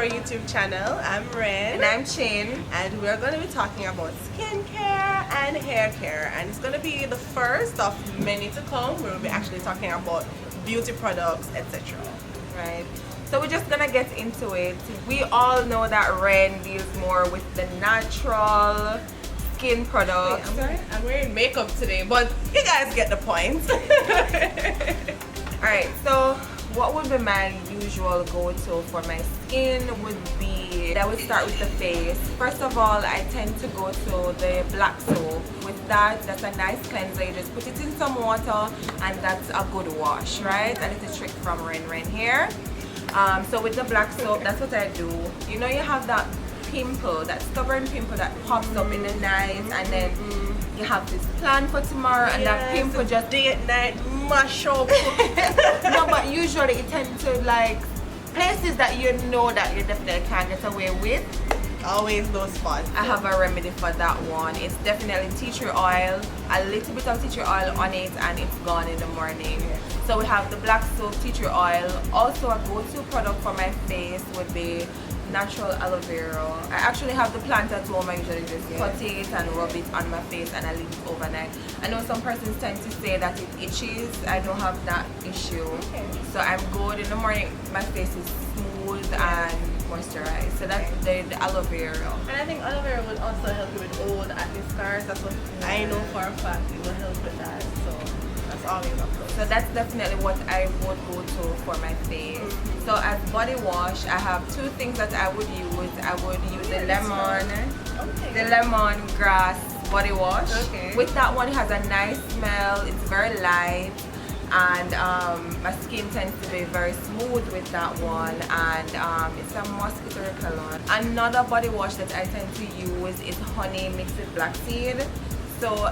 YouTube channel. I'm Ren. And I'm Chin. And we're going to be talking about skincare and hair care. And it's going to be the first of many to come. We'll be actually talking about beauty products, etc. Right. So we're just gonna get into it. We all know that Ren deals more with the natural skin products. I'm wearing makeup today, but you guys get the point. Alright, so what would be my usual go-to for my skin would be, I would start with the face. First of all, I tend to go to the black soap. With that, that's a nice cleanser. You just put it in some water and that's a good wash, right? And it's a trick from Ren here. So with the black soap, that's what I do. You know, you have that pimple, that stubborn pimple that pops up in the night, and then you have this plan for tomorrow, and that pimple just day and night mash up. No, but usually it tends to like places that you know that you definitely can't get away with. Always those spots. I have a remedy for that one. It's definitely tea tree oil, a little bit of tea tree oil on it, and it's gone in the morning. So we have the black soap, tea tree oil. Also a go-to product for my face would be natural aloe vera. I actually have the plant at home. I usually just cut it and rub it on my face and I leave it overnight. I know some persons tend to say that it itches. I don't have that issue. So I'm good in the morning. My face is smooth and moisturized. So that's the aloe vera. And I think aloe vera would also help you with old acne scars. That's what I know for a fact. It will help with that. So that's always a plus. So that's definitely what I would go to for my face. So as body wash, I have two things that I would use. I would use the lemongrass body wash. With that one, it has a nice smell. It's very light, and my skin tends to be very smooth with that one. And it's a mosquito repellent. Another body wash that I tend to use is honey mixed with black seed. So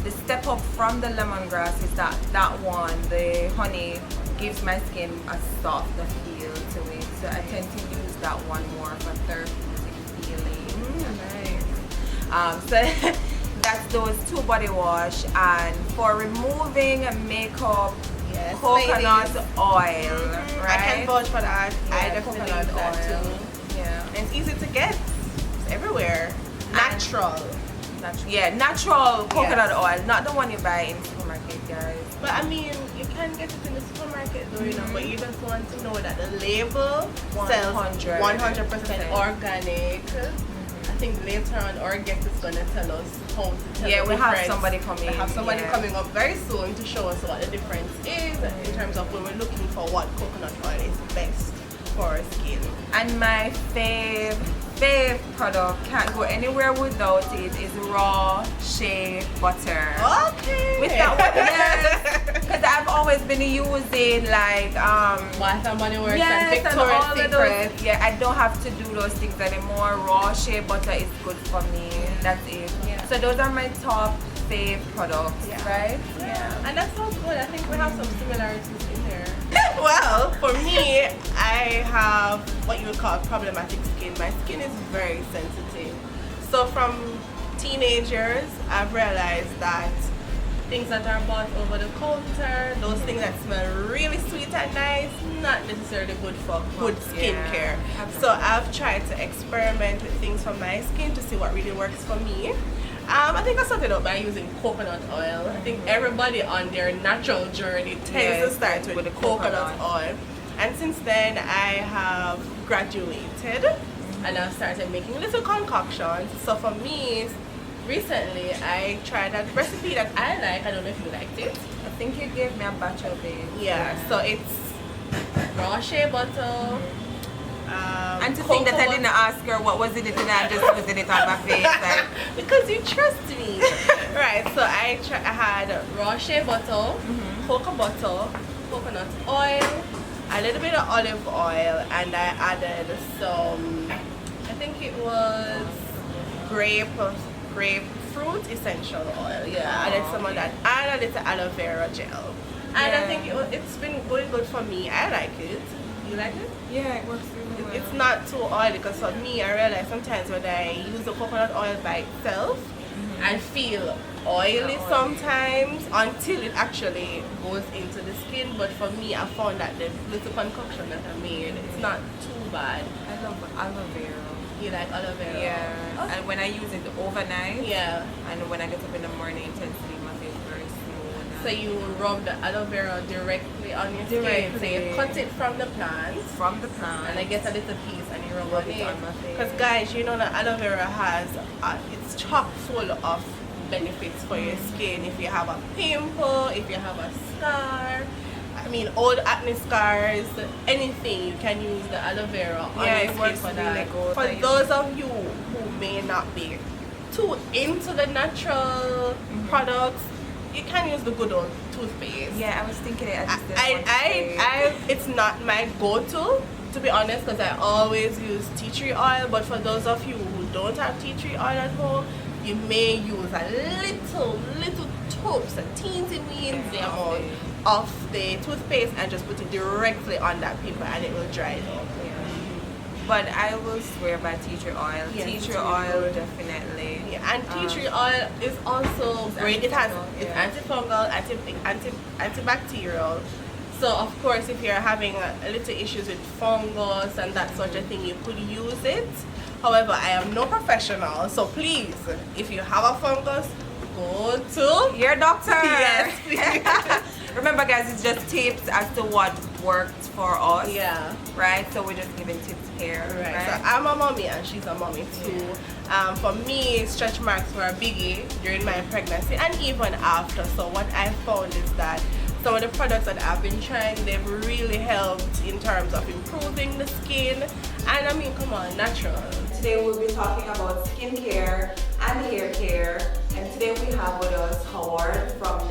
the step up from the lemongrass is that one, the honey, gives my skin a soft feel to it. So I tend to use that one more for therapeutic feeling. Nice. So that's those two body wash. And for removing makeup, coconut oil. Right? I can vouch for that. Yeah, I definitely use that too. Yeah. And it's easy to get. It's everywhere. Natural. Natural coconut oil, not the one you buy in the supermarket, guys. But I mean, you can get it in the supermarket though, you know, but you just want to know that the label says 100% organic. I think later on our guest is going to tell us how to tell the we have somebody coming. We have somebody coming up very soon to show us what the difference is in terms of when we're looking for what coconut oil is best for our skin. And my fave product, can't go anywhere without it, is raw Shea Butter. Okay. With that one, because I've always been using like Bath and Body Works and Victoria's Secret. I don't have to do those things anymore. Raw Shea Butter is good for me. That's it. So those are my top fave products, right? Yeah. And that sounds good. I think we have some similarities in there. Well, for me, I have what you would call problematic skin. My skin is very sensitive. So from teenagers, I've realized that things that are bought over the counter, those things that smell really sweet and nice, not necessarily good for good skincare. So I've tried to experiment with things for my skin to see what really works for me. I think I started out by using coconut oil. I think everybody on their natural journey tends to start with the coconut oil. And since then, I have graduated and I've started making little concoctions. So for me, recently, I tried a recipe that I like. I don't know if you liked it. I think you gave me a batch of it. Yeah, so it's raw shea butter. And to think that I didn't ask her what was in it and I'm just putting it on my face. Like. Because you trust me. Right, so I had raw shea butter, cocoa butter, coconut oil, a little bit of olive oil, and I added some, I think it was grapefruit essential oil. I added some of that, and a little aloe vera gel. And I think it's been going good for me. I like it. You like it? Yeah, it works really well. It's not too oily because for me, I realize sometimes when I use the coconut oil by itself, I feel oily sometimes until it actually goes into the skin. But for me, I found that the little concoction that I made, it's not too bad. love aloe vera. You like aloe vera? Yeah. Okay. And when I use it overnight, Yeah. and when I get up in the morning, it tends to leave my face very smooth. So you rub the aloe vera directly on your skin. So you cut it from the plant. From the plant. And I get a little piece and you rub it on my face. Because guys, you know that aloe vera has, it's chock full of benefits for your skin. If you have a pimple, if you have a scar, I mean old acne scars, anything, you can use the aloe vera on your skin for that. Really good. For those of you who may not be too into the natural products, you can use the good old toothpaste. Yeah, I was thinking it. It's not my go-to, to be honest, because I always use tea tree oil. But for those of you who don't have tea tree oil at home, you may use a little tubes, a teensy weensy amount of the toothpaste and just put it directly on that paper and it will dry it up. But I will swear by tea tree oil. Yeah, tea tree oil, definitely. Yeah, and tea tree oil is also great. It's antifungal, antibacterial. So of course, if you're having a little issues with fungus and that sort of thing, you could use it. However, I am no professional, so please, if you have a fungus, go to your doctor. Yes, please. Remember, guys, it's just tips as to what worked for us. Yeah. Right? So we're just giving tips here. Right. So I'm a mommy and she's a mommy too. For me, stretch marks were a biggie during my pregnancy and even after. So what I found is that some of the products that I've been trying, they've really helped in terms of improving the skin. And I mean, come on, natural. Today we'll be talking about skincare and hair care. And today we have with us Howard from